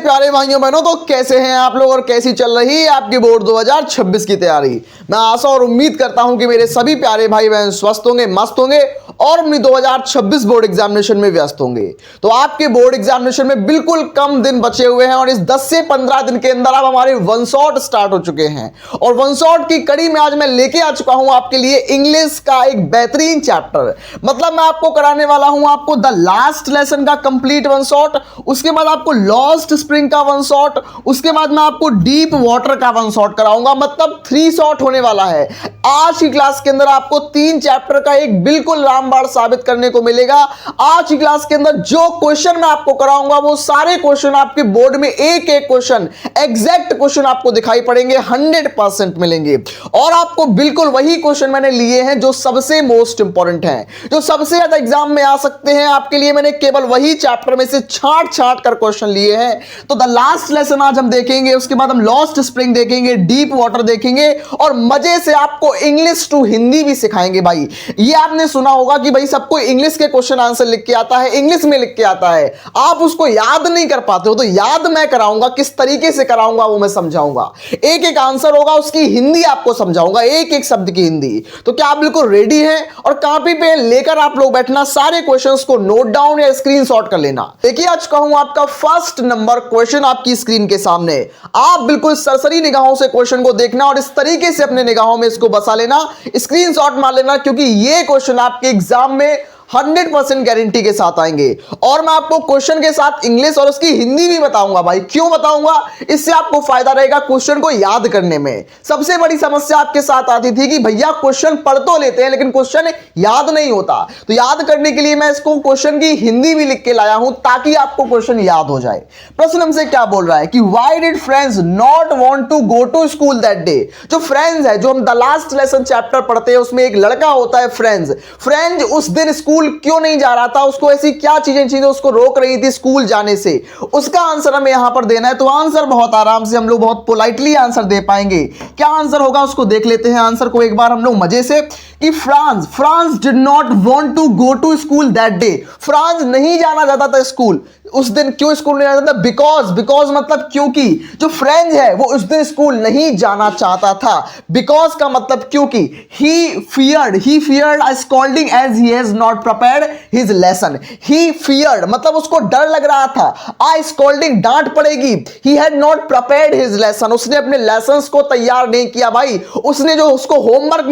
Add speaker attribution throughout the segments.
Speaker 1: प्यारे भाइयों बहनों, तो कैसे हैं आप लोग और कैसी चल रही है आपकी बोर्ड 2026 की तैयारी। मैं आशा और उम्मीद करता हूं कि मेरे सभी प्यारे भाई बहन स्वस्थ होंगे, मस्त होंगे और अपनी 2026 बोर्ड एग्जामिनेशन में व्यस्त होंगे। तो आपके बोर्ड एग्जामिनेशन में बिल्कुल कम दिन बचे हुए हैं और इस 10 से 15 दिन के अंदर आप हमारे वन शॉट स्टार्ट हो चुके हैं और वन शॉट की कड़ी में आज मैं लेके आ चुका हूं आपके लिए इंग्लिश का एक बेहतरीन चैप्टर। मतलब मैं आपको कराने वाला हूं आपको द लास्ट लेसन का कंप्लीट वन शॉट, उसके बाद आपको लॉस्ट स्प्रिंग का वन शॉट, उसके बाद मैं आपको डीप वाटर का वन शॉट कराऊंगा। मतलब 3 शॉट होने वाला है। आज की क्लास के अंदर आपको 3 चैप्टर का एक बिल्कुल रामबाण साबित करने को मिलेगा। आज की क्लास के अंदर जो क्वेश्चन मैं आपको कराऊंगा वो सारे क्वेश्चन आपके बोर्ड में एक एक क्वेश्चन एग्जैक्ट क्वेश्चन आपको दिखाई पड़ेंगे, 100% मिलेंगे। और आपको बिल्कुल वही क्वेश्चन मैंने लिए हैं जो सबसे मोस्ट इंपॉर्टेंट हैं, जो सबसे ज्यादा एग्जाम में आ सकते हैं। आपके लिए मैंने केवल वही चैप्टर में से छांट कर क्वेश्चन लिए हैं। तो द लास्ट लेसन आज हम देखेंगे, उसके बाद हम लॉस्ट स्प्रिंग देखेंगे, डीप वाटर देखेंगे और मजे से आपको इंग्लिश टू हिंदी भी सिखाएंगे। भाई ये आपने सुना होगा कि भाई सबको इंग्लिश के क्वेश्चन आंसर लिख के आता है, इंग्लिश में लिख के आता है, आप उसको याद नहीं कर पाते हो। तो याद मैं कराऊंगा, किस तरीके से कराऊंगा वो मैं समझाऊंगा। एक एक आंसर होगा, उसकी हिंदी आपको समझाऊंगा, एक एक शब्द की हिंदी। तो क्या आप बिल्कुल रेडी हैं और कॉपी पे लेकर आप लोग बैठना, सारे क्वेश्चंस को नोट डाउन या स्क्रीनशॉट कर लेना। देखिए आज कहूं आपका फर्स्ट नंबर क्वेश्चन आपकी स्क्रीन के सामने। आप बिल्कुल सरसरी निगाहों से क्वेश्चन को देखना और इस तरीके से अपने निगाहों में इसको बसा लेना, स्क्रीनशॉट मार लेना, क्योंकि ये क्वेश्चन आपके एग्जाम में 100% गारंटी के साथ आएंगे। और मैं आपको क्वेश्चन के साथ इंग्लिश और उसकी हिंदी भी बताऊंगा। भाई क्यों बताऊंगा? इससे आपको फायदा रहेगा क्वेश्चन को याद करने में। सबसे बड़ी समस्या आपके साथ आती थी कि भैया क्वेश्चन पढ़ तो लेते हैं लेकिन क्वेश्चन याद नहीं होता। तो याद करने के लिए मैं इसको क्वेश्चन की हिंदी भी लिख के लाया हूं ताकि आपको क्वेश्चन याद हो जाए। प्रश्न हमसे क्या बोल रहा है कि why did friends not want to go to school that day. जो फ्रेंड्स है, जो हम द लास्ट लेसन चैप्टर पढ़ते हैं, उसमें एक लड़का होता है फ्रेंड्स उस दिन स्कूल क्यों नहीं जा रहा था, उसको ऐसी क्या चीजें उसको रोक रही थी स्कूल जाने से, उसका आंसर हमें यहां पर देना है। तो आंसर बहुत आराम से हम लोग बहुत पोलाइटली आंसर दे पाएंगे। क्या आंसर होगा उसको देख लेते हैं आंसर को एक बार हम लोग मजे से कि Franz did not want to go to school that day. Franz नहीं जाना चाहता था स्कूल उस दिन। क्यों स्कूल नहीं जाना था? बिकॉज मतलब क्योंकि। जो फ्रेंड है वो उस दिन स्कूल नहीं जाना चाहता था। बिकॉज का मतलब क्योंकि। He feared a scolding as he has not prepared his lesson. He feared मतलब उसको डर लग रहा था, आ स्कॉल्डिंग डांट पड़ेगी। He had not prepared his lesson, उसने अपने लेसन्स को तैयार नहीं किया। भाई उसने जो उसको होमवर्क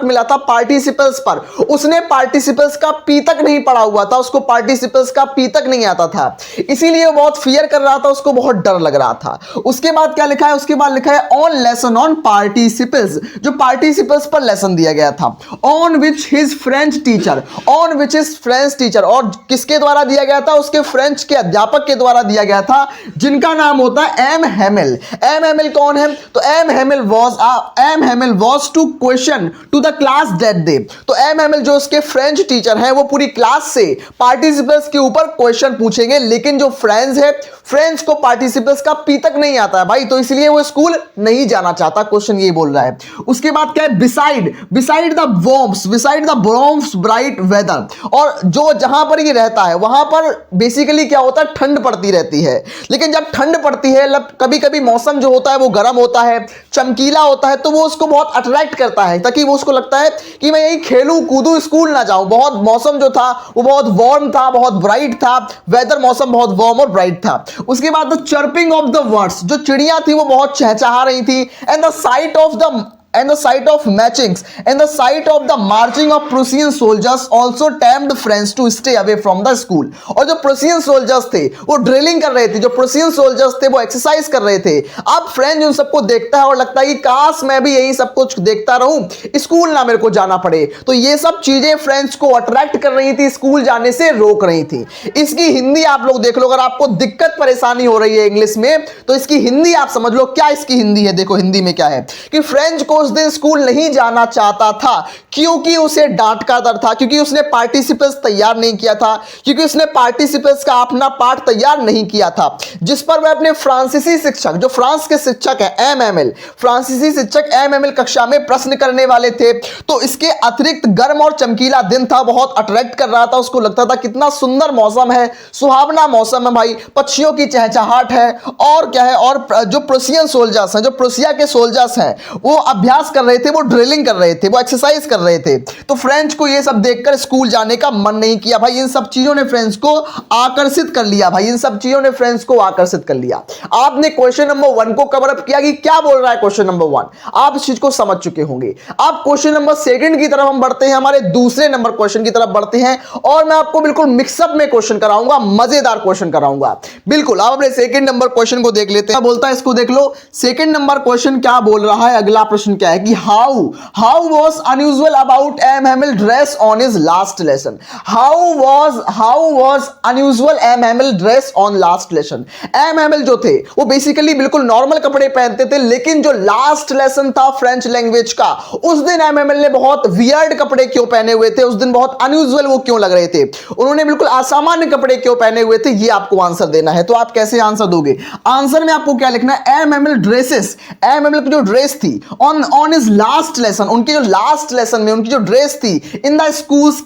Speaker 1: मिला था पार्टिसिपल्स पर, उसने पार्टिसिपल्स का पी तक नहीं पढ़ा हुआ था, उसको पार्टिसिपल्स का पी तक नहीं आता था, इसीलिए वो बहुत फियर कर रहा था, उसको बहुत डर लग रहा था। उसके बाद क्या लिखा है? उसके बाद लिखा है ऑन लेसन ऑन पार्टिसिपल्स, जो पार्टिसिपल्स पर लेसन दिया गया था। On which his French teacher, on which is French teacher, और किसके द्वारा दिया गया था? उसके फ्रेंच के अध्यापक के द्वारा दिया गया था, जिनका नाम होता है एम हेमिल। एम हेमिल कौन है? तो M Hamel was to question to the class that day. तो एम हेमिल जो उसके फ्रेंच टीचर हैं वो पूरी क्लास से पार्टिसिपल्स के ऊपर क्वेश्चन पूछेंगे, लेकिन जो फ्रेंच है, फ्रेंच को पार्टिसिपल्स का पी तक नहीं आता है भाई, तो इसलिए वो स्कूल नहीं जाना चाहता। क्वेश्चन ये बोल रहा है। उसके बाद क्या है? Beside the warms bright weather, और जो जहां पर ये रहता है वहां पर बेसिकली क्या होता है? ठंड पड़ती रहती है। लेकिन जब ठंड पड़ती है, कभी कभी मौसम जो होता है वो गर्म होता है, चमकीला होता है, तो वो उसको बहुत अट्रैक्ट करता है, ताकि वो उसको लगता है कि मैं यही खेलूं कूदूं, स्कूल ना जाऊं। बहुत मौसम जो था वो बहुत वार्म था, बहुत ब्राइट था, वेदर मौसम बहुत वार्म और ब्राइट था। उसके बाद the chirping of the birds, जो चिड़िया थी वो बहुत चहचहा रही थी। And the site of matchings and the sight of the marching of Prussian soldiers also tempted friends to stay away from the school। और जो प्रूसियन सोल्जर्स थे वो ड्रिलिंग कर रहे थे, जो प्रूसियन सोल्जर्स थे वो एक्सरसाइज कर रहे थे। अब फ्रेंच उन सबको देखता है और लगता है कि काश मैं भी यही सब कुछ देखता रहूं, स्कूल ना मेरे को जाना पड़े। तो ये सब चीजें फ्रेंच को अट्रैक्ट कर रही थी, स्कूल जाने से रोक रही थी। इसकी हिंदी आप लोग देख लो, अगर आपको दिक्कत परेशानी हो रही है इंग्लिश में तो इसकी हिंदी आप समझ लो। क्या इसकी हिंदी है? देखो हिंदी में क्या है कि फ्रेंच को उस दिन स्कूल नहीं जाना चाहता था क्योंकि उसे डांट का डर था, क्योंकि उसने पार्टिसिपेंट्स तैयार नहीं किया था, क्योंकि उसने पार्टिसिपेंट्स का अपना पार्ट तैयार नहीं किया था, जिस पर वह अपने फ्रांसीसी शिक्षक, जो फ्रांस के शिक्षक है एमएमएल, फ्रांसीसी शिक्षक एमएमएल कक्षा में प्रश्न करने वाले थे। तो इसके अतिरिक्त गर्म और चमकीला दिन था, बहुत अट्रैक्ट कर रहा था, उसको लगता था कितना सुंदर मौसम है, सुहावना मौसम है भाई, पक्षियों की चहचहाट है, और क्या है, और जो प्रोसियन सोल्जर्स हैं, जो प्रोसिया के सोल्जर्स हैं, वो अभ्यास कर रहे थे, वो ड्रिलिंग कर रहे थे, वो एक्सरसाइज कर रहे थे। तो फ्रेंच को ये सब देखकर स्कूल जाने का मन नहीं किया भाई। इन सब चीजों ने फ्रेंच को आकर्षित कर लिया भाई, इन सब चीजों ने फ्रेंच को आकर्षित कर लिया। आपने क्वेश्चन नंबर 1 को कवर अप किया कि क्या बोल रहा है क्वेश्चन नंबर 1, आप इस चीज को समझ चुके होंगे। आप क्वेश्चन नंबर 2 की तरफ हम बढ़ते हैं, हमारे दूसरे नंबर क्वेश्चन की तरफ बढ़ते हैं, और मैं आपको बिल्कुल मिक्सअप में क्वेश्चन कराऊंगा, मजेदार क्वेश्चन कराऊंगा। बिल्कुल, आप अपने सेकंड नंबर क्वेश्चन को देख लेते हैं। बोलता है, इसको देख लो, सेकंड नंबर क्वेश्चन क्या बोल रहा है। अगला प्रश्न क्या है कि how was unusual about MML dress on his last lesson. How was unusual MML dress on last lesson. MML जो थे वो बेसिकली बिल्कुल नॉर्मल कपड़े पहनते थे, लेकिन जो लास्ट लेसन था फ्रेंच लैंग्वेज का, उस दिन एमएमएल ने बहुत वियर्ड कपड़े क्यों पहने हुए थे, उस दिन बहुत अनयूजुअल वो क्यों लग रहे थे, उन्होंने बिल्कुल असामान्य कपड़े क्यों पहने हुए थे, ये आपको आंसर देना है। तो आप कैसे आंसर दोगे? आंसर में आपको क्या लिखना है, एमएमएल ड्रेसेस, एमएमएल की जो ड्रेस थी ऑन हिज लास्ट लेसन, उनके जो लास्ट लेसन में उनकी जो ड्रेस थी, in the schools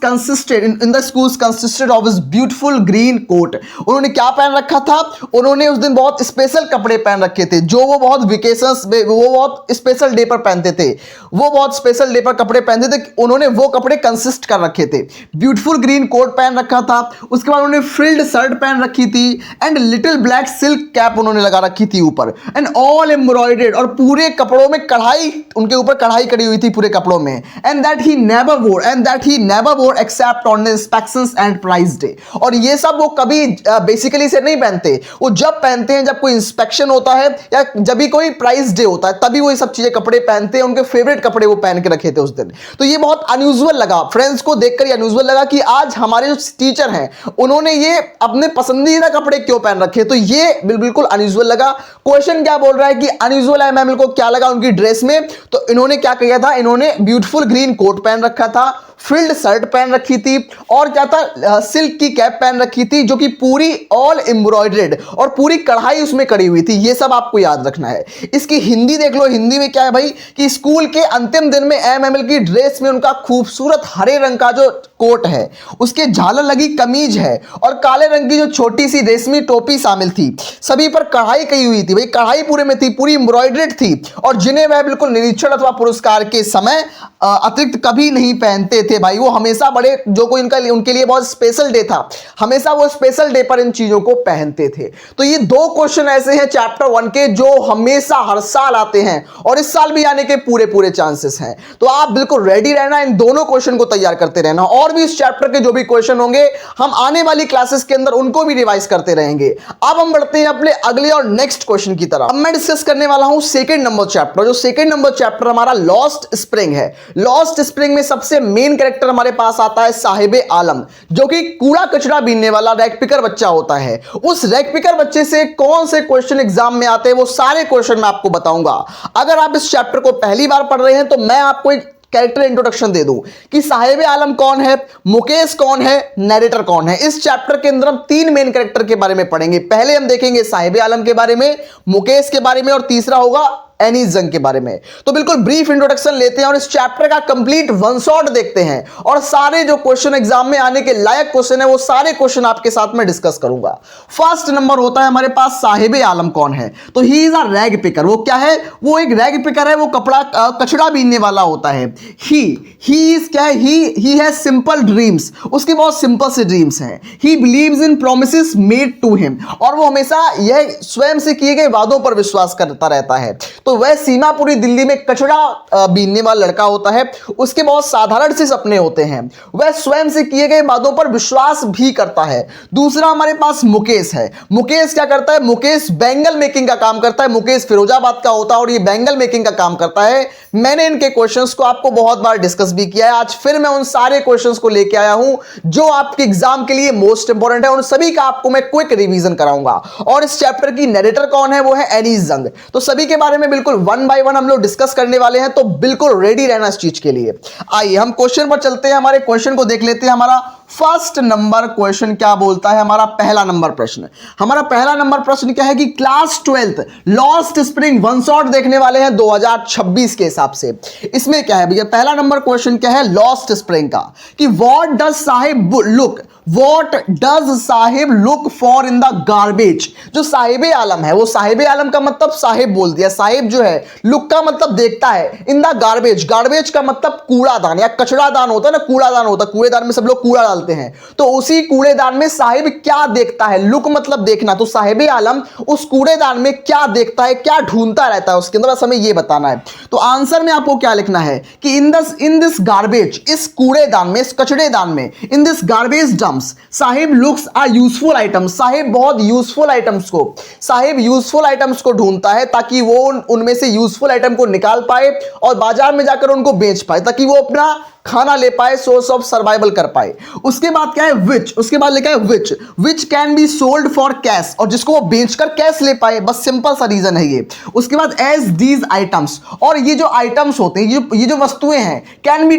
Speaker 1: consisted of his beautiful green coat. उन्होंने क्या पहन रखा था? उन्होंने उस दिन बहुत स्पेशल कपड़े पहन रखे थे, जो वो बहुत वेकेशंस में, वो बहुत स्पेशल डे पर पहनते थे, वो बहुत स्पेशल डे पर कपड़े पहनते थे, उन्होंने वो कपड़े कंसिस्ट कर रखे थे। ब्यूटीफुल ग्रीन कोट पहन रखा था, उसके बाद उन्होंने फ्रिल्ड शर्ट पहन रखी थी, and little black silk cap उन्होंने लगा रखी थी ऊपर, एंड ऑल एम्ब्रॉयडर्ड, और पूरे कपड़ों में कढ़ाई, उनके ऊपर कढ़ाई करी हुई थी पूरे कपड़ों में, and that he never wore except on inspections and prize day. और ये सब वो कभी बेसिकली से नहीं पहनते, वो जब पहनते हैं जब कोई इंस्पेक्शन होता है या जब भी कोई प्राइज डे होता है, तभी वो ये सब चीजें कपड़े पहनते हैं, उनके फेवरेट कपड़े वो पहन के रखे थे उस दिन। तो ये बहुत अनयूजुअल लगा, फ्रेंड्स को देखकर ये अनयूजुअल लगा कि आज हमारे जो टीचर हैं उन्होंने ये अपने पसंदीदा कपड़े क्यों पहन रखे, तो ये बिल्कुल अनयूजुअल लगा। क्वेश्चन क्या बोल रहा है कि अनयूजुअल एमएमएल को क्या लगा उनकी ड्रेस में, तो इन्होंने क्या किया था, इन्होंने ब्यूटीफुल ग्रीन कोट पहन रखा था, फ्रिल्ड शर्ट पहन रखी थी, और क्या था, सिल्क की कैप पहन रखी थी, जो कि पूरी ऑल एम्ब्रॉयडर्ड और पूरी कढ़ाई उसमें करी हुई थी। ये सब आपको याद रखना है। इसकी हिंदी देख लो, हिंदी में क्या है भाई कि स्कूल के अंतिम दिन में एमएमएल की ड्रेस में उनका खूबसूरत हरे रंग का जो कोट है, उसके झालर लगी कमीज है, और काले रंग की जो छोटी सी रेशमी टोपी शामिल थी, सभी पर कढ़ाई की हुई थी भाई, कढ़ाई पूरे में थी, पूरी एम्ब्रॉयडर्ड थी, और जिन्हें वह बिल्कुल निरीक्षण अथवा पुरस्कार के समय अतिरिक्त कभी नहीं पहनते थे भाई। वो हमेशा बड़े, जो कोई उनके लिए बहुत स्पेशल डे था, हमेशा वो स्पेशल डे पर इन चीजों को पहनते थे। तो ये 2 क्वेश्चन ऐसे हैं चैप्टर 1 के जो हमेशा हर साल आते हैं, और इस साल भी आने के पूरे चांसेस हैं। तो आप बिल्कुल रेडी रहना, इन दोनों क्वेश्चन को तैयार करते रहना, और भी इस चैप्टर के जो भी क्वेश्चन होंगे हम आने वाली क्लासेस के अंदर उनको भी रिवाइज करते रहेंगे। अब हम बढ़ते हैं अपने अगले और नेक्स्ट क्वेश्चन की तरफ। अब मैं डिस्कस करने वाला हूं सेकंड नंबर चैप्टर, जो सेकंड नंबर चैप्टर हमारा लॉस्ट स्प्रिंग है। लॉस्ट स्प्रिंग में सबसे मेन कैरेक्टर हमारे पास आता है साहिबे आलम, जो कि कूड़ा कचरा बीनने वाला रैक पिकर बच्चा होता है। उस रैक पिकर बच्चे से कौन से क्वेश्चन एग्जाम में आते हैं, वो सारे क्वेश्चन मैं आपको बताऊंगा। अगर आप इस चैप्टर को पहली बार पढ़ रहे हैं तो मैं आपको एक कैरेक्टर इंट्रोडक्शन दे दूं कि साहिबे आलम कौन है, मुकेश कौन है, नरेटर कौन है। इस चैप्टर के अंदर हम 3 मेन कैरेक्टर के बारे में पढ़ेंगे। पहले हम देखेंगे साहिबे आलम के बारे में, मुकेश के बारे में, और तीसरा होगा एनीस जंग के बारे में। तो बिल्कुल ब्रीफ इंट्रोडक्शन लेते हैं और इस चैप्टर का कंप्लीट वन शॉट देखते हैं, और सारे जो क्वेश्चन एग्जाम में आने के लायक क्वेश्चन है वो सारे क्वेश्चन आपके साथ में डिस्कस करूंगा। फर्स्ट नंबर होता है हमारे पास साहिबे आलम कौन है, तो ही इज अ रैग पिकर। वो क्या है, वो एक रैग पिकर है, वो कपड़ा कचड़ा बीनने वाला होता है। ही इज क्या है, ही हैज सिंपल ड्रीम्स, उसके बहुत सिंपल से ड्रीम्स हैं। He believes in promises made to him, और वो हमेशा यह स्वयं से किए गए वादों पर विश्वास करता रहता है। तो वह सीमापुरी दिल्ली में कचड़ा बीनने वाला लड़का होता है, उसके बहुत साधारण से सपने होते हैं, वह स्वयं से किए गए वादों पर विश्वास भी करता है। दूसरा हमारे पास मुकेश है। मुकेश क्या करता है, मुकेश बैंगल मेकिंग का काम करता है। मुकेश फिरोजाबाद का होता है और ये बैंगल मेकिंग का काम करता है। मैंने इनके क्वेश्चंस को आपको बहुत बार डिस्कस भी किया है, आज फिर मैं उन सारे क्वेश्चंस को लेके आया हूं जो आपके एग्जाम के लिए मोस्ट इंपॉर्टेंट है, उन सभी का आपको मैं क्विक रिवीजन कराऊंगा। और इस चैप्टर की नरेटर कौन है, वो है एनीस जंग। तो सभी के बारे में बिल्कुल वन बाय वन हम लोग डिस्कस करने वाले हैं, तो बिल्कुल रेडी रहना इस चीज के लिए। आइए हम क्वेश्चन पर चलते हैं, हमारे क्वेश्चन को देख लेते हैं। हमारा फर्स्ट नंबर क्वेश्चन क्या बोलता है, हमारा पहला नंबर प्रश्न। हमारा पहला नंबर प्रश्न क्या है कि class 12 lost spring one shot देखने वाले हैं 2026 के हिसाब से। इसमें क्या है भैया, पहला नंबर क्वेश्चन क्या है लॉस्ट स्प्रिंग का, कि what does Sahib look for in the garbage. जो साहिब आलम है, वो साहिब आलम का मतलब साहिब बोल दिया, साहिब जो है लुक का मतलब देखता है, इन द गार्बेज, गार्बेज का मतलब कूड़ादान या कचरादान होता है ना, कूड़ादान होता है, कूड़ेदान में सब लोग कूड़ा डालते हैं, तो उसी कूड़ेदान में साहिब क्या देखता है, लुक मतलब देखना, तो साहिब आलम उस कूड़ेदान में क्या देखता है, क्या ढूंढता रहता है उसके अंदर, बस हमें यह बताना है। तो आंसर में आपको क्या लिखना है कि इन दिस गार्बेज, इस कूड़ेदान में, इस कचड़ेदान में, in this garbage dumps Saheb looks are useful items, Saheb बहुत यूजफुल आइटम्स को, साहिब यूजफुल आइटम्स को ढूंढता है ताकि वो उनमें से यूजफुल आइटम को निकाल पाए और बाजार में जाकर उनको बेच पाए, ताकि वो अपना खाना ले पाए, सोर्स ऑफ सर्वाइवल कर पाए। उसके बाद क्या है विच, उसके बाद लिखा है which can be sold for cash, और जिसको वो बेचकर कैश ले पाए, बस सिंपल सा रीजन है ये। उसके बाद एज दीज आइटम्स, और ये जो आइटम्स होते हैं, ये जो वस्तुएं हैं, can be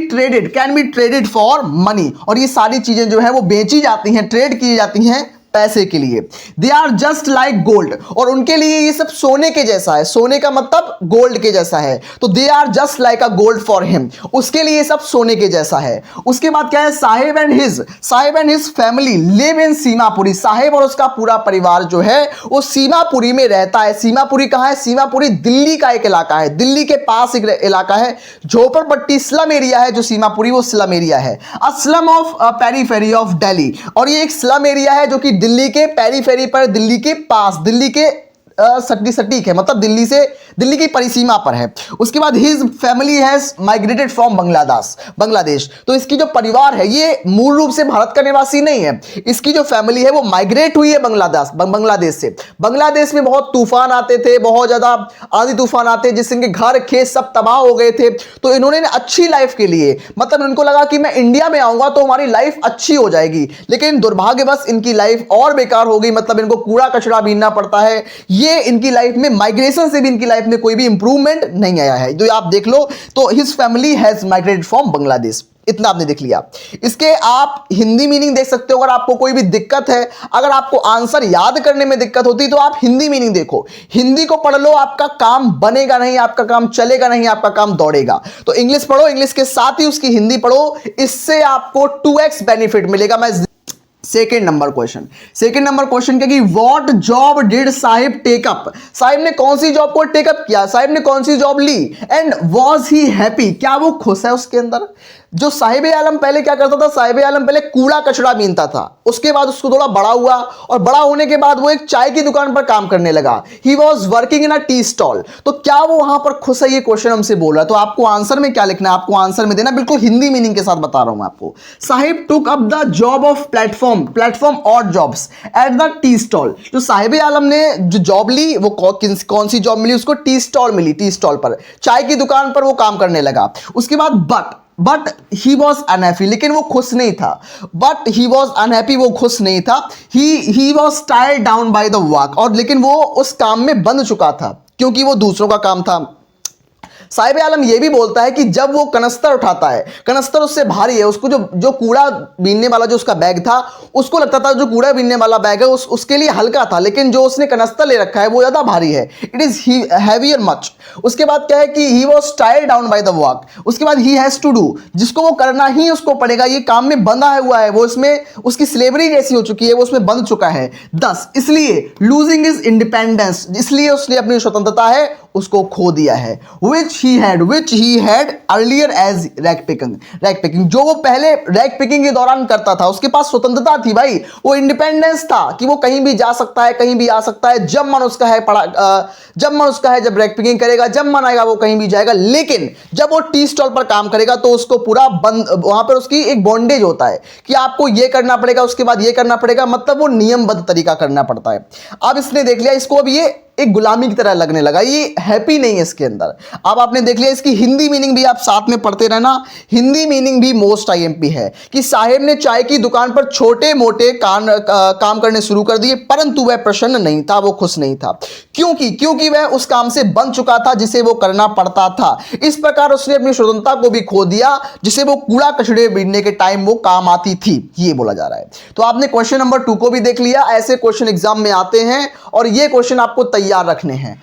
Speaker 1: traded for money, और ये सारी चीजें जो है वो बेची जाती हैं, ट्रेड की जाती हैं पैसे के लिए। They are just like gold, और उनके लिए ये सब सोने के जैसा है, सोने का मतलब गोल्ड के जैसा है, तो they are just like a gold for him, उसके लिए ये सब सोने के जैसा है। उसके बाद क्या है, Sahib and his family live in Seemapuri, Sahib और उसका पूरा परिवार जो है वो सीमापुरी में रहता है। सीमापुरी कहाँ है, सीमापुरी दिल्ली का एक इलाका है, दिल्ली के पास एक इलाका है, झोपड़पट्टी स्लम एरिया है जो सीमापुरी, वो स्लम एरिया है, a slum of periphery of Delhi, और ये एक स्लम एरिया है जो कि दिल्ली के पेरीफेरी पर, दिल्ली के पास, दिल्ली के सटीक है, मतलब दिल्ली की परिसीमा पर है। उसके बाद his family has migrated from Bangladesh, तो इसकी जो परिवार है ये मूल रूप से भारत का निवासी नहीं है, इसकी जो फैमिली है वो माइग्रेट हुई है बांग्लादेश से। बांग्लादेश में बहुत तूफान आते थे, बहुत ज्यादा आंधी तूफान आते, जिससे इनके घर खेत सब तबाह हो गए थे, तो इन्होंने अच्छी लाइफ के लिए, मतलब इनको लगा कि मैं इंडिया में आऊंगा तो हमारी लाइफ अच्छी हो जाएगी, लेकिन दुर्भाग्यवश इनकी लाइफ और बेकार हो गई, मतलब इनको कूड़ा कचरा बीनना पड़ता है। ये इनकी लाइफ में, माइग्रेशन से भी इनकी लाइफ में कोई भी इंप्रूवमेंट नहीं आया है, जो आप देख लो, तो his family has migrated from Bangladesh, इतना आपने देख लिया। इसके आप हिंदी मीनिंग देख सकते हो, अगर आपको कोई भी दिक्कत है, अगर आपको आंसर याद करने में दिक्कत होती है तो आप हिंदी मीनिंग देखो, हिंदी को पढ़ लो, आपका काम बनेगा नहीं, आपका काम चलेगा नहीं, आपका काम दौड़ेगा। तो इंग्लिश पढ़ो, इंग्लिश के साथ ही उसकी हिंदी पढ़ो, इससे आपको 2x बेनिफिट मिलेगा। मैं सेकेंड नंबर क्वेश्चन क्या कि what job did Saheb take up, Saheb ने कौन सी जॉब को टेकअप किया, साहिब ने कौन सी जॉब ली, एंड वाज ही हैप्पी, क्या वो खुश है उसके अंदर। जो साहिब आलम पहले क्या करता था, साहिब आलम पहले कूड़ा कचरा बीनता था, उसके बाद उसको थोड़ा बड़ा हुआ, और बड़ा होने के बाद वो एक चाय की दुकान पर काम करने लगा, he was working in a tea stall, तो क्या वो वहां पर खुश है, ये क्वेश्चन हमसे बोल रहा है। तो आपको आंसर में क्या लिखना है, आपको आंसर में देना, बिल्कुल हिंदी मीनिंग के साथ बता रहा हूं मैं आपको। Sahib took up the job of platform odd jobs at the tea stall, जो साहिब आलम ने जो जॉब ली वो कौन सी जॉब मिली उसको, टी स्टॉल मिली, टी स्टॉल पर, चाय की दुकान पर वो काम करने लगा। उसके बाद बट ही वॉज अनहैप्पी, लेकिन वो खुश नहीं था, बट ही वॉज अनहैप्पी, वो खुश नहीं था, he was tired down by the work, और लेकिन वो उस काम में बंध चुका था क्योंकि वो दूसरों का काम था। साहिब आलम यह भी बोलता है कि जब वो कनस्तर उठाता है, कनस्तर उससे भारी है, उसको जो कूड़ा बीनने वाला जो उसका बैग था, उसको लगता था जो कूड़ा बीनने वाला बैग है उसके लिए हल्का था, लेकिन जो उसने कनस्तर ले रखा है वो ज्यादा भारी है, इट इज हैवियर मच। उसके बाद क्या है कि he was tired down by the work, उसके बाद ही हैज टू डू, जिसको वो करना ही उसको पड़ेगा, ये काम में बंधा हुआ है, वो इसमें उसकी स्लेवरी जैसी हो चुकी है, वो उसमें बंध चुका है। 10 इसलिए लूजिंग इज इंडिपेंडेंस, इसलिए उसने अपनी स्वतंत्रता है उसको खो दिया है। which he had earlier as rag picking, जो वो पहले रैग पिकिंग के दौरान करता था, उसके पास स्वतंत्रता थी भाई, वो इंडिपेंडेंस था कि वो कहीं भी जा सकता है, कहीं भी आ सकता है, जब मन उसका है जब रैग पिकिंग करेगा, जब मन आएगा वो कहीं भी जाएगा। लेकिन जब वो टी स्टॉल पर काम करेगा तो उसको पूरा बंद, वहां पर उसकी एक बॉन्डेज होता है कि आपको ये करना पड़ेगा, उसके बाद ये करना पड़ेगा, मतलब वो नियमबद्ध तरीका करना पड़ता है। अब इसने देख लिया, इसको अब ये एक गुलामी की तरह लगने लगा, ये हैप्पी नहीं है इसके अंदर। अब आपने देख लिया, इसकी हिंदी मीनिंग भी आप साथ में पढ़ते रहना। हिंदी मीनिंग भी मोस्ट आईएमपी है कि साहेब ने चाय की दुकान पर छोटे मोटे काम करने शुरू कर दिए, परंतु वह प्रसन्न नहीं था, वो खुश नहीं था। क्योंकि वह उस काम से बन चुका था जिसे वो करना पड़ता था। इस प्रकार उसने अपनी स्वतंत्रता को भी खो दिया जिसे वो कूड़ा कचड़े बीनने के टाइम वो काम आती थी, ये बोला जा रहा है। तो आपने क्वेश्चन नंबर 2 को भी देख लिया। ऐसे क्वेश्चन एग्जाम में आते हैं और ये क्वेश्चन आपको तैयार रखने हैं।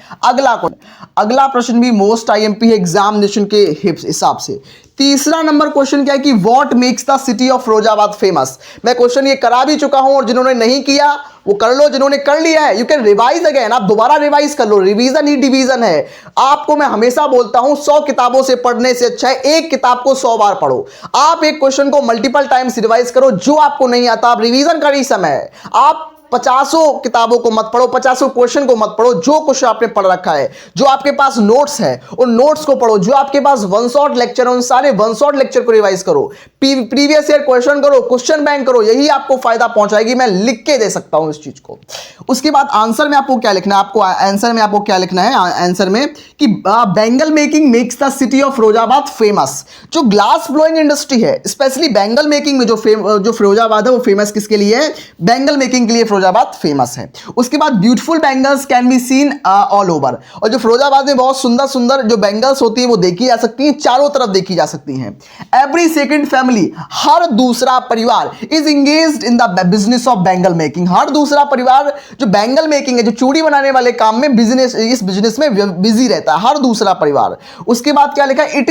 Speaker 1: अगला प्रश्न भी मोस्ट आईएमपी है एग्जामिनेशन के हिसाब से। तीसरा नंबर क्वेश्चन क्या है कि what makes the city of Firozabad famous. मैं क्वेश्चन ये करा भी चुका हूं और जिन्होंने नहीं किया वो कर लो, जिन्होंने कर लिया है यू कैन रिवाइज अगेन, आप दोबारा रिवाइज कर लो। रिवीजन ही डिवीजन है। आपको मैं हमेशा बोलता हूं 100 किताबों से पढ़ने से अच्छा है एक किताब को 100 बार पढ़ो। आप एक क्वेश्चन को मल्टीपल टाइम्स रिवाइज करो, जो आपको नहीं आता आप रिवीजन का ही समय है। आप 50 किताबों को मत पढ़ो, 50 क्वेश्चन को मत पढ़ो, जो क्वेश्चन आपने पढ़ रखा है, जो आपके पास नोट्स है उन नोट्स को पढ़ो, जो आपके पास वन शॉट लेक्चर है उन सारे वन शॉट लेक्चर को रिवाइज करो, प्रीवियस ईयर क्वेश्चन करो, क्वेश्चन बैंक करो, यही आपको फायदा पहुंचाएगी। मैं लिख के दे सकता हूं इस चीज को। उसके बाद आंसर में आपको क्या लिखना है, आपको आंसर में आपको क्या लिखना है, आंसर में कि Bengal making makes the city of Firozabad famous. जो ग्लास ब्लोइंग इंडस्ट्री है, स्पेशली बेंगल मेकिंग में जो फिरोजाबाद है वो फेमस किसके लिए है, बेंगल मेकिंग के लिए फिरोजाबाद फेमस है। उसके बाद beautiful bangles can be seen all over, और जो फिरोजाबाद में बहुत सुंदर सुंदर जो बैंगल्स होती है वो देखी जा सकती हैं, चारों तरफ देखी जा सकती हैं। एवरी सेकंड फैमिली, हर दूसरा परिवार is engaged in the business of bangle making. हर दूसरा परिवार जो बैंगल मेकिंग है, जो चूड़ी बनाने वाले काम में इस बिजनेस में बिजी रहता है, हर दूसरा परिवार। उसके बाद क्या लिखा है, it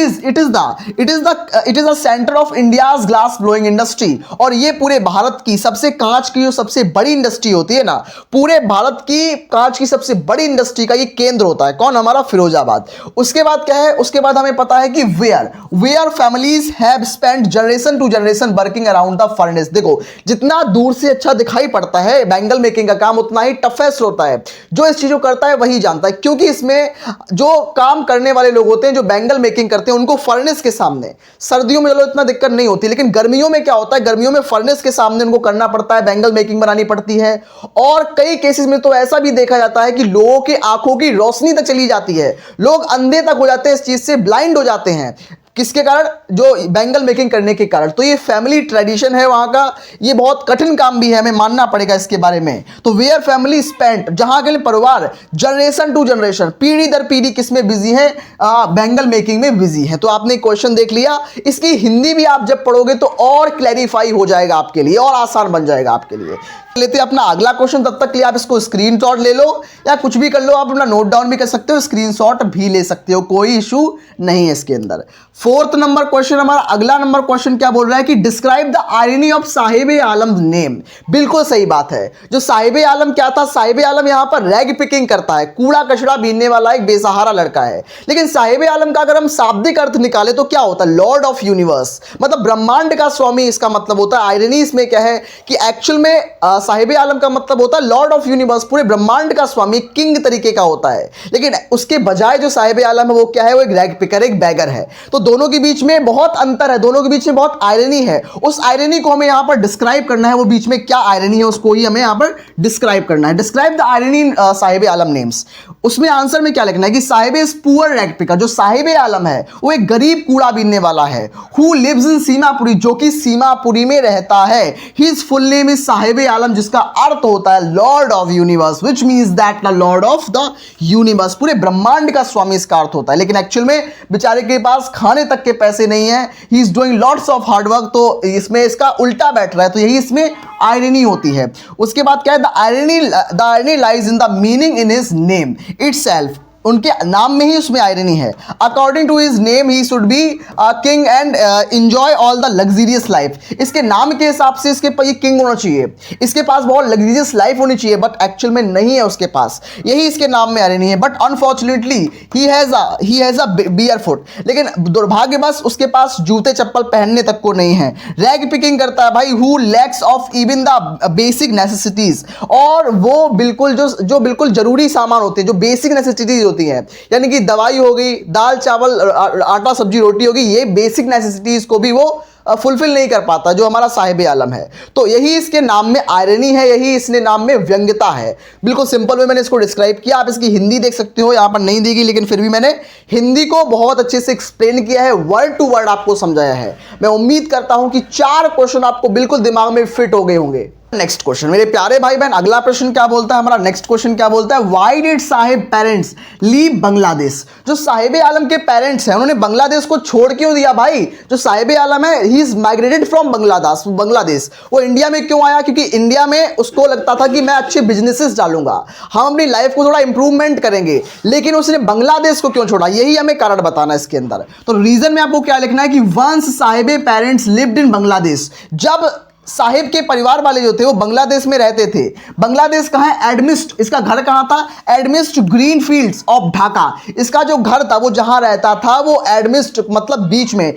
Speaker 1: is the centre of India's glass blowing industry, और ये पूरे भारत की सबसे कांच की जो सबसे बड़ी इंडस्ट्री होती है ना, पूरे भारत की कांच की सबसे बड़ी इंडस्ट्री का ये केंद्र होता है। कौन, हमारा फिरोजाबाद। उसके बाद क्या है, उसके बाद हमें पता है कि where families have spent generation to generation working around the furnace. देखो, जितना दूर से अच्छा दिखाई पड़ता है बैंगल मेकिंग का काम, उतना ही टफेस्ट होता है। जो इस चीज को करता है वही जानता है, क्योंकि इसमें जो काम करने वाले लोग होते हैं, जो बैंगल मेकिंग करते हैं, उनको फर्नेस के सामने, सर्दियों में चलो इतना दिक्कत नहीं होती, लेकिन गर्मियों में क्या होता है, गर्मियों में फर्नेस के सामने उनको करना पड़ता है, बैंगल मेकिंग बनानी पड़ती है। और कई केसेस में तो ऐसा भी देखा जाता है कि लोगों की आंखों की रोशनी तक चली जाती है, लोग अंधे तक हो जाते हैं, इस चीज से ब्लाइंड हो जाते हैं। किसके कारण, जो बैंगल मेकिंग करने के कारण। तो ये फैमिली ट्रेडिशन है वहां का, ये बहुत कठिन काम भी है, हमें मानना पड़ेगा इसके बारे में। तो वेयर फैमिली स्पेंट, जहां के लिए परिवार जनरेशन टू जनरेशन, पीढ़ी दर पीढ़ी किसमें बिजी है, बैंगल मेकिंग में बिजी है। तो आपने क्वेश्चन देख लिया। इसकी हिंदी भी आप जब पढ़ोगे तो और क्लैरिफाई हो जाएगा आपके लिए, और आसान बन जाएगा आपके लिए। लेते हैं अपना अगला क्वेश्चन, तब तक के लिए आप इसको स्क्रीनशॉट ले लो या कुछ भी कर लो, आप अपना नोट डाउन भी कर सकते हो, स्क्रीनशॉट भी ले सकते हो, कोई इशू नहीं है इसके अंदर। 4th नंबर क्वेश्चन, हमारा अगला नंबर क्वेश्चन क्या बोल रहा है कि describe the irony of Sahib Alam name. बिल्कुल सही बात है। जो साहिब आलम क्या था, साहिब आलम यहां पर रैग पिकिंग करता है, कूड़ा कचड़ा बीनने वाला एक बेसहारा लड़का है। लेकिन साहिब आलम का अगर हम शाब्दिक अर्थ निकाले तो क्या होता है, लॉर्ड ऑफ यूनिवर्स, मतलब ब्रह्मांड का स्वामी इसका मतलब होता है। आयरनी इसमें क्या है कि एक्चुअल में साहिब आलम का मतलब होता है लॉर्ड ऑफ यूनिवर्स, पूरे ब्रह्मांड का स्वामी, किंग तरीके का होता है। लेकिन उसके बजाय जो साहिब आलम है वो क्या है, वो एक रैग पिकर, एक बैगर है। तो दोनों के बीच में बहुत अंतर है, दोनों के बीच में बहुत आयरनी है। उस आयरनी को हमें यहां पर डिस्क्राइब करना है, वो बीच में क्या आयरनी है उसको ही हमें यहां पर डिस्क्राइब करना है। Describe the irony in Sahib Alam names. उसमें आंसर में क्या लिखना है कि Sahib is poor rag picker, जो साहिब आलम है वो एक गरीब कूड़ा बीनने वाला है। हु लिव्स इन सीमापुरी, जो कि सीमापुरी में रहता है। His full name is Sahib Alam, जिसका अर्थ होता है lord of universe, which means that the lord of the universe, पूरे ब्रह्मांड का स्वामी इसका अर्थ होता है। लेकिन एक्चुअल में बेचारे के पास खाने तक के पैसे नहीं है, he is doing lots of hard work, तो इसमें इसका उल्टा बैठ रहा है। तो यही इसमें आयरनी होती है। उसके बाद क्या है, the irony lies in the meaning in his name itself, उनके नाम में ही उसमें आयरनी है। According to his name he should be king and enjoy all the luxurious life. इसके नाम के हिसाब से इसके पास ये किंग होना चाहिए, इसके पास बहुत लग्जरियस लाइफ होनी चाहिए, बट एक्चुअल में नहीं है उसके पास, यही इसके नाम में आयरनी है। But unfortunately he has a bare foot, लेकिन दुर्भाग्यवश उसके पास जूते चप्पल पहनने तक को नहीं है। रैग पिकिंग करता है भाई, who lakhs of even the basic necessities, और वो बिल्कुल जो बिल्कुल जरूरी सामान होते हैं, जो बेसिक नेसेसिटीज होती है, यानी कि दवाई हो गई, दाल चावल आटा सब्जी रोटी होगी, ये बेसिक नेसेसिटीज को भी वो फुलफिल नहीं कर पाता, जो हमारा साहिब आलम है। तो यही इसके नाम में आयरनी है, यही इसने नाम में व्यंग्यता है। बिल्कुल सिंपल वे मैंने इसको डिस्क्राइब किया। आप इसकी हिंदी देख सकते हो, यहाँ पर नहीं दी गई, लेकिन फिर भी मैंने हिंदी को बहुत अच्छे से एक्सप्लेन किया है, वर्ड टू वर्ड आपको समझाया है। मैं उम्मीद करता हूं कि 4 क्वेश्चन आपको बिल्कुल दिमाग में फिट हो गए होंगे। नेक्स्ट क्वेश्चन मेरे प्यारे भाई बहन, अगला प्रश्न क्या बोलता है, हमारा नेक्स्ट क्वेश्चन क्या बोलता है, why did Sahib parents leave Bangladesh. जो साहिब आलम के पेरेंट्स हैं उन्होंने बांग्लादेश को छोड़ क्यों दिया भाई। जो साहिब आलम है he is migrated from Bangladesh. वो इंडिया में क्यों आया, क्योंकि इंडिया में उसको लगता था कि मैं अच्छे बिजनेसेस डालूंगा, हम अपनी लाइफ को थोड़ा इंप्रूवमेंट करेंगे, लेकिन उसने बांग्लादेश को क्यों छोड़ा, यही हमें कारण बताना है इसके अंदर। तो रीजन में आपको क्या लिखना है कि once Saheb parents lived in Bangladesh. जब साहिब के परिवार वाले जो थे वो बांग्लादेश में रहते थे। बांग्लादेश कहाँ है, एडमिस्ट, इसका घर कहाँ था, एडमिस्ट ग्रीन फील्ड्स ऑफ ढाका। इसका जो घर था वो जहां रहता था वो एडमिस्ट मतलब बीच में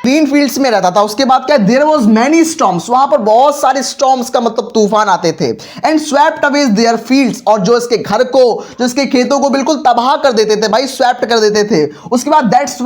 Speaker 1: ग्रीन फील्ड्स में रहता था। उसके बाद क्या, देयर वाज मैनी स्टॉर्म्स, वहां पर बहुत सारे स्टॉर्म्स का मतलब तूफान आते थे, and swept away there fields, और जो इसके घर को, जो इसके खेतों को बिल्कुल तबाह कर देते थे भाई, स्वेप्ट कर देते थे। उसके बाद that's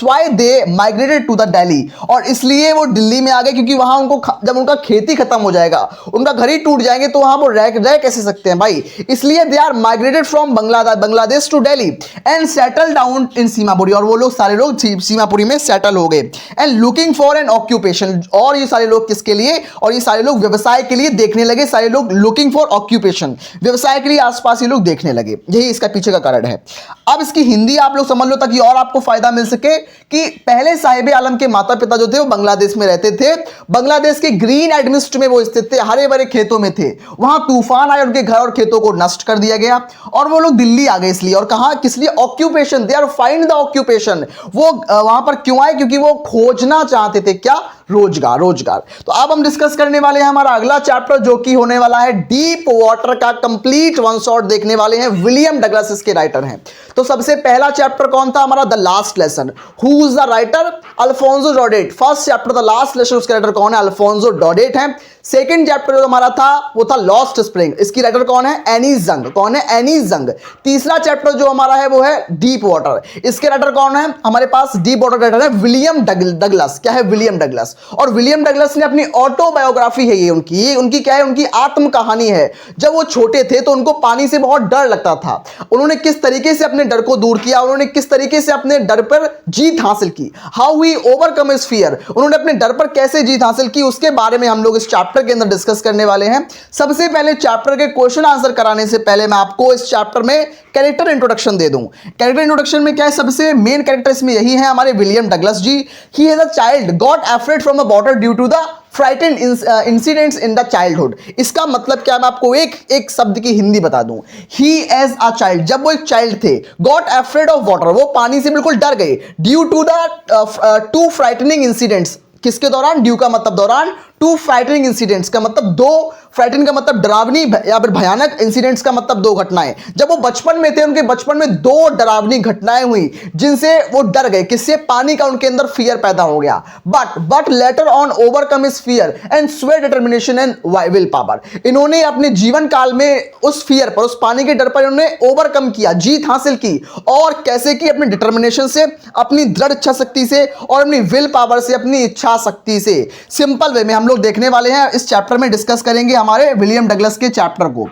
Speaker 1: why they migrated to the Delhi, और इसलिए वो दिल्ली में आ गए, क्योंकि वहां उनको जब उनका खेती खत्म हो जाएगा, उनका घर ही टूट जाएंगे, तो वहां वो रह कैसे सकते हैं भाई, इसलिए they are migrated from Bangladesh to Delhi and settle down in Seemapuri, और वो लोग सारे लोग सीमापुरी में सेटल हो गए। And looking for an occupation, और ये सारे लोग किसके लिए, और ये सारे लोग व्यवसाय के लिए देखने लगे, सारे लोग लुकिंग फॉर ऑक्यूपेशन, व्यवसाय के लिए आसपास ये लोग देखने लगे, यही इसका पीछे का कारण है। अब इसकी हिंदी आप लोग समझ लो ताकि और आपको फायदा मिल सके, कि पहले साहिब आलम के माता पिता जो थे वो बांग्लादेश में रहते थे, बांग्लादेश के ग्रीन एडमिस्ट में वो स्थित थे, हरे भरे खेतों में थे, वहां तूफान आए, उनके घर और खेतों को नष्ट कर दिया गया, और वो लोग दिल्ली आ गए इसलिए, और कहा किस लिए, occupation, they are find the occupation, वो वहां पर क्यों आए, क्योंकि वो खोजना चाहते थे क्या, रोजगार। तो अब हम डिस्कस करने वाले हैं हमारा अगला चैप्टर, जो कि होने वाला है डीप वाटर का कंप्लीट वन शॉट देखने वाले हैं। विलियम डगलस इसके राइटर हैं। तो सबसे पहला चैप्टर कौन था हमारा, the last lesson, who is the writer, Alfonso डॉडेट। First chapter the last lesson, उसके राइटर कौन है, अल्फोंसो डॉडेट है। सेकंड चैप्टर जो हमारा था वो था लॉस्ट स्प्रिंग, इसकी राइटर कौन है, एनी जंग। कौन है, एनी जंग। तीसरा चैप्टर जो हमारा है वो है डीप वाटर, इसके राइटर कौन है, हमारे पास डीप वाटर राइटर है विलियम डगलस। क्या है, विलियम डगलस। और विलियम डगलस ने अपनी ऑटोबायोग्राफी है ये उनकी क्या है, उनकी आत्म कहानी है। जब वो छोटे थे तो उनको पानी से बहुत डर लगता था, उन्होंने किस तरीके से अपने डर को दूर किया, उन्होंने किस तरीके से अपने डर पर जीत हासिल की, how he overcome his fear, उन्होंने अपने डर पर कैसे जीत हासिल की, उसके बारे में हम लोग इस चैप्टर के अंदर डिस्कस करने वाले हैं। सबसे पहले चैप्टर के क्वेश्चन आंसर कराने से पहले मैं आपको इस चैप्टर में कैरेक्टर इंट्रोडक्शन दे दूं। कैरेक्टर इंट्रोडक्शन में क्या है, सबसे मेन कैरेक्टर इसमें यही है हमारे William Douglas ji. He is a child got afraid from the water due to the frightened incidents in the childhood. इसका मतलब क्या, मैं आपको एक शब्द की हिंदी बता दूं। ही एज अ चाइल्ड, जब वो एक चाइल्ड थे, गॉट अफ्रेड ऑफ वाटर, वो पानी से बिल्कुल डर गए, due to the two frightening incidents. किसके दौरान, ड्यू का मतलब दौरान, टू फ्राइटनिंग इंसिडेंट्स का मतलब दो, फ्राइटन का मतलब डरावनी या फिर भयानक, इंसिडेंट्स का मतलब दो घटनाएं। जब वो बचपन में थे उनके बचपन में दो डरावनी घटनाएं हुई जिनसे वो डर गए, किससे, पानी का उनके अंदर फियर पैदा हो गया। But later on overcome his fear and स्वे डिटर्मिनेशन एंड विल पावर। इन्होंने अपने जीवन काल में उस फियर पर, उस पानी के डर पर इन्होंने ओवरकम किया, जीत हासिल की। और कैसे की, अपनी डिटर्मिनेशन से, अपनी दृढ़ इच्छा शक्ति से, और अपनी विल पावर से, अपनी इच्छा शक्ति से। सिंपल वे में हम लोग देखने वाले हैं, इस चैप्टर में डिस्कस करेंगे हमारे विलियम डगलस के चैप्टर को।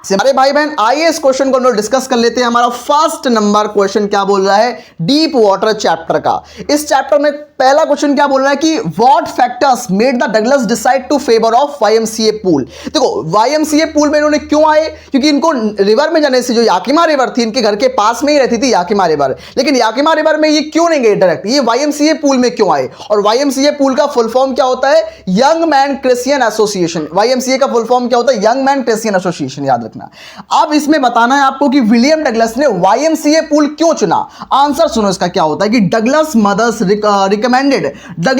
Speaker 1: हमारे भाई बहन आइए इस क्वेश्चन को हम लोग डिस्कस कर लेते हैं। हमारा फर्स्ट नंबर क्वेश्चन क्या बोल रहा है, डीप वाटर चैप्टर का। इस चैप्टर में पहला क्वेश्चन क्या बोल रहा है कि what factors made the Douglas decide to favour of YMCA pool. देखो YMCA पूल में इन्होंने क्यों आए, क्योंकि इनको रिवर में जाने से, जो याकिमा रिवर थी इनके घर के पास में ही रहती थी याकिमा रिवर, लेकिन याकिमा रिवर में ये क्यों नहीं गए डायरेक्ट, ये YMCA पूल में क्यों आए। और YMCA पूल का फुल फॉर्म क्या होता है, young man Christian association. YMCA का फुल फॉर्म क्या होता है, यंग मैन क्रिश्चियन एसोसिएशन, याद रखना। अब इसमें बताना है आपको कि विलियम डगलस ने YMCA पूल क्यों चुना। आंसर सुनो इसका क्या होता है कि Douglas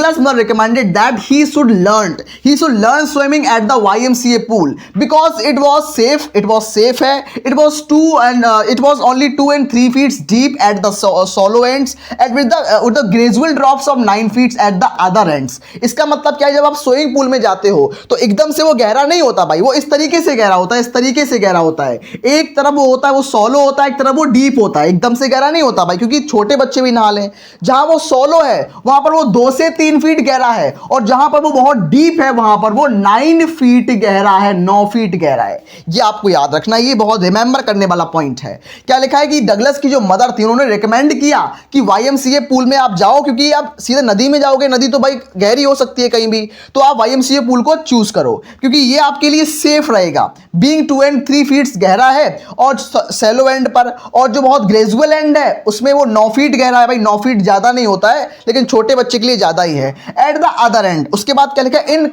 Speaker 1: mother recommended that he should learn swimming at the YMCA pool because it was safe है, it was only 2 and 3 feet deep at the shallow ends and with the gradual drops of 9 feet at the other ends। इसका मतलब क्या है, जब आप swimming pool में जाते हो तो एकदम से वो गहरा नहीं होता भाई, वो इस तरीके से गहरा होता है, इस तरीके से गहरा होता है। एक तरफ वो होता है वो सॉलो होता है, एक तरफ वो डीप होता है। एकदम से गहरा नहीं होता भाई, क्योंकि छोटे बच्चे भी नहा लें। जहां वो सॉलो है वहां पर वो 2 से 3 फीट गहरा है, और जहां पर वो बहुत डीप है वहां पर वो 9 फीट गहरा है, 9 फीट गहरा है। ये आपको याद रखना, ये बहुत रिमेंबर करने वाला पॉइंट है। क्या लिखा है कि डगलस की जो मदर थी उन्होंने रिकमेंड किया कि वाईएमसीए पूल में आप जाओ, क्योंकि आप सीधे नदी में जाओगे, नदी तो भाई गहरी हो सकती है कहीं भी, तो आप वाईएमसीए पूल को चूज करो क्योंकि ये आपके लिए सेफ रहेगा। बीइंग 2 and 3 फीट गहरा है और सैलो एंड पर, और जो बहुत ग्रेजुअल एंड है उसमें वो 9 फीट गहरा है। भाई 9 फीट ज्यादा नहीं होता है, लेकिन छोटे बच्चे के लिए ज्यादा ही है। एट द अदर एंड, उसके बाद क्या लिखा है, in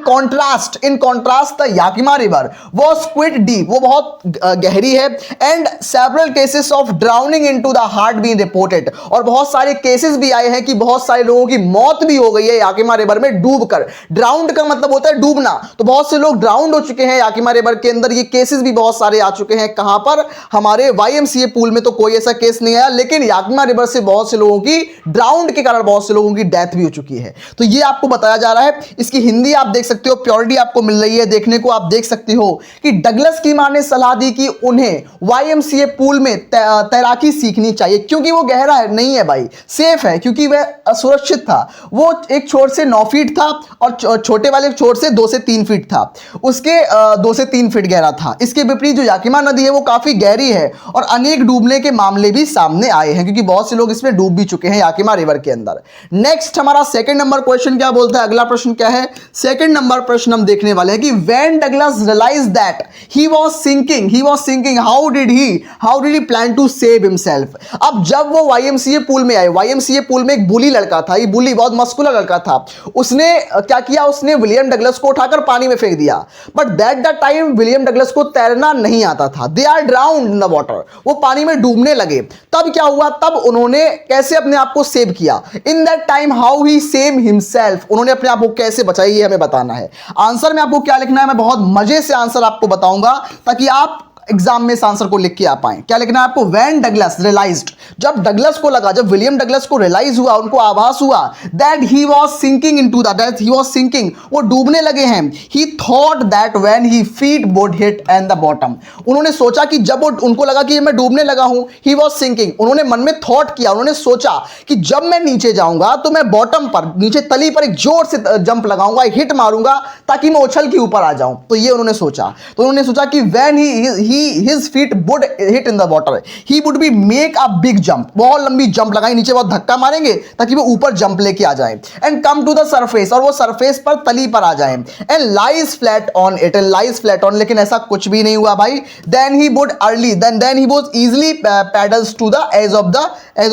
Speaker 1: contrast the Yakima river was quit deep, वो बहुत गहरी है। And several cases of drowning into the heart being reported, और बहुत सारे केसेस भी आए हैं कि बहुत सारे लोगों की मौत भी हो गई है याकिमा रिवर में डूबकर। ड्राउंड का मतलब होता है डूबना, तो बहुत से लोग ड्राउंड हो चुके हैं याकिमा रिवर के अंदर। ये केसेस भी बहुत सारे आ चुके हैं। कहां पर? हमारे वाईएमसीए पूल में तो कोई ऐसा केस नहीं आया, लेकिन याकिमा रिवर से बहुत से लोगों की ड्राउंड के कारण बहुत से लोगों की डेथ भी हो चुकी है। तो ये आपको बताया जा रहा है। इसकी हिंदी आप देख सकते हो, प्योरिटी आपको मिल रही है देखने को। आप देख सकते हो कि डगलस की मां ने सलाह दी कि उन्हें वाईएमसीए पूल में तैराकी सीखनी चाहिए, क्योंकि वो गहरा है नहीं है भाई, सेफ है, क्योंकि वह असुरक्षित था। वो एक छोर से 9 फीट था और छोटे वाले छोर से 2 से 3 फीट था, उसके 2 से 3 फीट गहरा था। इसके विपरीत जो याकिमा नदी है वो काफी गहरी है और अनेक डूबने के मामले भी सामने आए हैं, क्योंकि बहुत से लोग इसमें डूब भी चुके हैं याकिमा रिवर के अंदर। नेक्स्ट हमारा सेकंड नंबर क्वेश्चन क्या बोलता है, अगला प्रश्न क्या है? सेकंड नंबर प्रश्न हम देखने वाले हैं कि when Douglas realised that he was sinking how did he plan to save himself. अब जब वो वाईएमसीए पूल में आए, वाईएमसीए पूल में एक बुली लड़का था, ये बुली बहुत मस्कुलर लड़का था। उसने क्या किया, उसने विलियम डगलस को उठाकर पानी में फेंक दिया। But that the time William Douglas को तैरना नहीं आता था। They are drowned in the water, वो पानी में डूबने लगे। तब क्या हुआ, तब उन्होंने कैसे अपने आप को सेव किया? In that time how he save himself, उन्होंने अपने आप को कैसे बचाई, ये हमें बताना है। आंसर में आपको क्या लिखना है, मैं बहुत मजे से आंसर आपको बताऊंगा ताकि आप एग्जाम में इस आंसर को लिख के आ पाए। क्या लिखना है आपको? व्हेन डगलस रियलाइज्ड, जब डगलस को लगा, जब विलियम डगलस को रियलाइज हुआ, उनको आभास हुआ that he was sinking into the death, he was sinking, वो डूबने लगे हैं। He thought that when he feet would hit and the bottom, उन्होंने सोचा कि जब वो उनको लगा कि मैं डूबने लगा हूं, ही वाज सिंकिंग, उन्होंने मन में थॉट किया, उन्होंने सोचा कि जब मैं नीचे जाऊंगा तो मैं बॉटम पर, नीचे तली पर एक जोर से जंप लगाऊंगा, हिट मारूंगा ताकि मैं उछल के ऊपर आ जाऊं। तो ये उन्होंने सोचा। तो उन्होंने सोचा कि when his feet would hit in the water he would be make a big jump, बहुत लंबी जंप लगाई, नीचे बहुत धक्का मारेंगे ताकि वो ऊपर जंप लेके आ जाए। And come to the surface, और वो सरफेस पर, तली पर आ जाए। And lies flat on it, and lies flat on, लेकिन ऐसा कुछ भी नहीं हुआ भाई। Then he would early then he was easily paddles to the edge of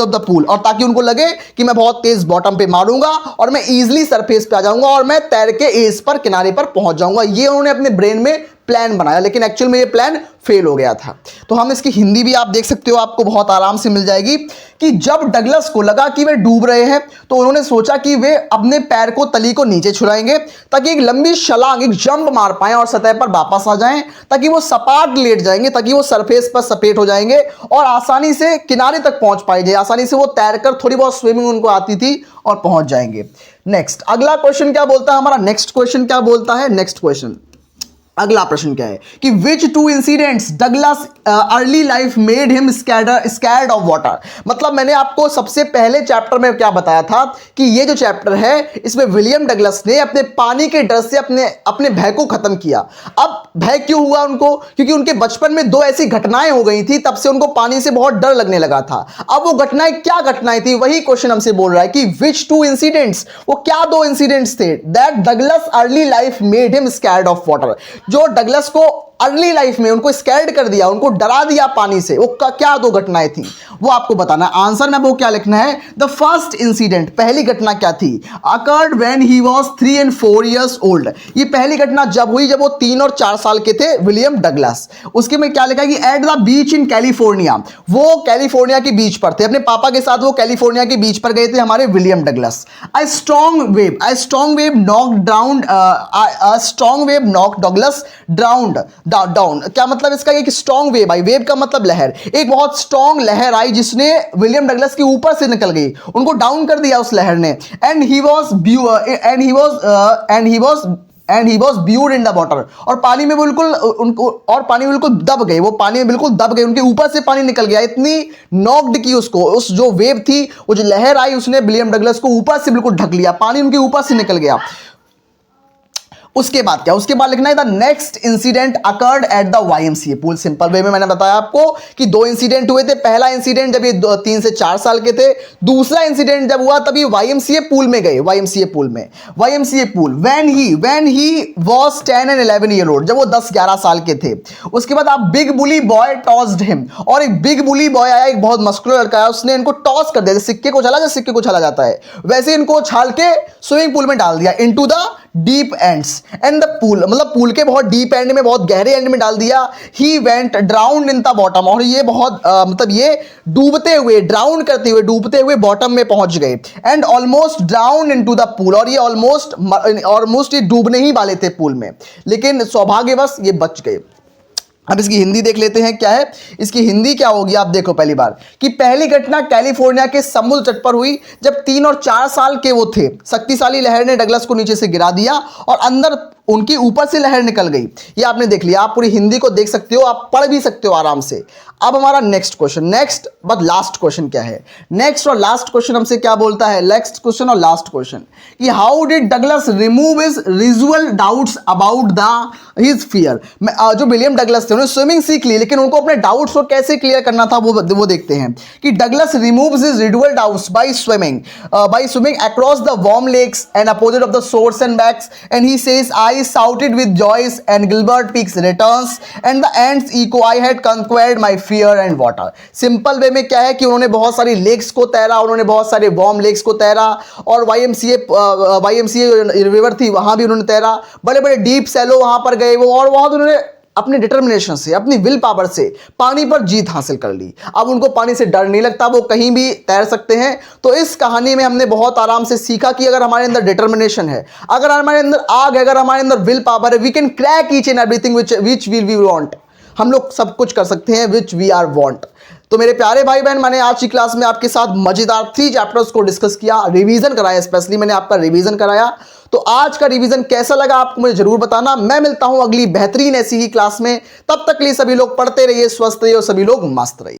Speaker 1: the pool, और ताकि उनको लगे कि मैं बहुत तेज बॉटम पे मारूंगा और मैं इजिली सरफेस पे आ जाऊंगा और मैं तैर के एज पर, किनारे पर पहुंच जाऊंगा। ये उन्होंने अपने ब्रेन में प्लान बनाया, लेकिन एक्चुअल में ये प्लान फेल हो गया था। तो हम इसकी हिंदी भी आप देख सकते हो, आपको बहुत आराम से मिल जाएगी कि जब डगलस को लगा कि वे डूब रहे हैं तो उन्होंने सोचा कि वे अपने पैर को, तली को नीचे छुड़ाएंगे ताकि एक लंबी छलांग, एक जंप मार पाएं और सतह पर वापस आ जाएं, ताकि वो सपाट लेट जाएंगे, ताकि वो सरफेस पर सपेट हो जाएंगे और आसानी से किनारे तक पहुंच पाएंगे। आसानी से वो तैरकर, थोड़ी बहुत स्विमिंग उनको आती थी, और पहुंच जाएंगे। नेक्स्ट अगला क्वेश्चन क्या बोलता है हमारा? नेक्स्ट क्वेश्चन क्या बोलता है? नेक्स्ट क्वेश्चन, अगला प्रश्न क्या है कि विच 2 incidents Douglas early life made him scared of water. मतलब मैंने आपको सबसे पहले चैप्टर में क्या बताया था कि ये जो चैप्टर है इसमें विलियम डगलस ने अपने पानी के डर से अपने भय को खत्म किया। अब भय क्यों हुआ उनको? क्योंकि उनके बचपन में 2 ऐसी घटनाएं हो गई थी, तब से उनको पानी से बहुत डर लगने लगा था। अब वो घटनाएं क्या घटनाएं थी, वही क्वेश्चन हमसे बोल रहा है कि विच 2 इंसिडेंट्स, वो क्या 2 इंसिडेंट्स थे that Douglas early life made him scared of water, जो डगलस को अर्ली लाइफ में उनको स्कैर्ड कर दिया, उनको डरा दिया पानी से। वो क्या 2 घटनाएं थी वो आपको बताना है। आंसर में वो क्या लिखना है? द फर्स्ट इंसिडेंट, पहली घटना क्या थी? Occurred when he was 3 and 4 years old। ये पहली घटना जब हुई जब वो 3 और 4 साल के थे विलियम डगलस। उसके में क्या लिखा है कि at the beach in California, वो कैलिफोर्निया के बीच पर थे, अपने पापा के साथ वो कैलिफोर्निया के बीच पर गए थे हमारे William Douglas. A strong wave knock Douglas down. क्या मतलब इसका? एक स्ट्रॉन्ग वेव आई, वेव का मतलब लहर, एक बहुत स्ट्रॉन्ग लहर आई जिसने विलियम डगलस के ऊपर से निकल गई, उनको डाउन कर दिया उस लहर ने। And he was and he was buoyed in the water, और पानी में बिल्कुल उनको, और पानी में बिल्कुल दब गए, वो पानी में बिल्कुल दब गए, उनके ऊपर से पानी निकल गया, इतनी नॉक्ड की उसको, उस जो वेव थी, वो जो लहर आई, उसने विलियम डगलस को ऊपर से बिल्कुल ढक लिया, पानी उनके ऊपर से निकल गया। उसके बाद क्या, उसके बाद लिखना है the next incident occurred at the YMCA pool. Simple way में मैंने बताया आपको कि दो इंसिडेंट हुए थे। पहला इंसिडेंट जब ये 3 से 4 साल के थे, दूसरा इंसिडेंट जब हुआ तब ये YMCA पूल में गए, YMCA पूल में, YMCA pool when he was 10 and 11 year old, जब वो 10-11 साल के थे। उसके बाद आप बिग बुली बॉय टॉस्ड हिम, और एक बिग बुली बॉय आया, एक बहुत मस्कुलर लड़का आया, उसने इनको टॉस कर दिया, सिक्के को छाला, जैसे सिक्के को छाला जाता है वैसे इनको छाल के स्विमिंग पूल में डाल दिया, into the deep ends and the pool, मतलब पूल के बहुत डीप एंड में, बहुत गहरे एंड में डाल दिया। He went ड्राउन्ड in the bottom, और ये बहुत मतलब ये डूबते हुए, ड्राउन करते हुए, डूबते हुए बॉटम में पहुंच गए। And almost drown into the pool, और ये ऑलमोस्ट ये डूबने ही वाले थे पूल में, लेकिन सौभाग्यवश ये बच गए। अब इसकी हिंदी देख लेते हैं क्या है। इसकी हिंदी क्या होगी, आप देखो पहली बार कि पहली घटना कैलिफोर्निया के समुद्र तट पर हुई जब 3 और 4 साल के वो थे। शक्तिशाली लहर ने डगलस को नीचे से गिरा दिया और अंदर उनकी ऊपर से लहर निकल गई। ये आपने देख लिया, आप पूरी हिंदी को देख सकते हो, आप पढ़ भी सकते हो आराम से। अब हमारा next question, next but last question क्या है, नेक्स्ट और लास्ट क्वेश्चन हमसे क्या बोलता है, नेक्स्ट क्वेश्चन और लास्ट क्वेश्चन कि how did Douglas remove his residual doubts about the his fear. जो विलियम डगलस थे उन्होंने स्विमिंग सीख ली, लेकिन उनको अपने डाउट्स को कैसे क्लियर करना था वो देखते हैं कि Douglas removes his residual doubts by swimming across the warm lakes and opposite of the source and backs, and he says I shouted with Joyce and Gilbert Peaks returns and the ants echo I had conquered my fear and water। Simple way में क्या है कि उन्होंने बहुत सारी lakes को तैरा, उन्होंने बहुत सारे वार्म लेक्स को तैरा, और YMCA रिवर थी वहां भी उन्होंने तैरा, बड़े बड़े डीप सैलो वहां पर गए वो, और वहां उन्होंने अपनी डिटर्मिनेशन से, अपनी विल पावर से पानी पर जीत हासिल कर ली। अब उनको पानी से डर नहीं लगता, वो कहीं भी तैर सकते हैं। तो इस कहानी में हमने बहुत आराम से सीखा कि अगर हमारे अंदर डिटर्मिनेशन है, अगर हमारे अंदर आग है, अगर हमारे अंदर विल पावर है, we can crack each and everything which we want. हम लोग सब कुछ कर सकते हैं विच वी आर वांट। तो मेरे प्यारे भाई बहन, मैंने आज की क्लास में आपके साथ मजेदार 3 चैप्टर्स को डिस्कस किया, रिवीजन कराया, स्पेशली मैंने आपका रिवीजन कराया। तो आज का रिवीजन कैसा लगा आपको मुझे जरूर बताना। मैं मिलता हूं अगली बेहतरीन ऐसी ही क्लास में, तब तक के लिए सभी लोग पढ़ते रहिए, स्वस्थ रहिए और सभी लोग मस्त रहिए।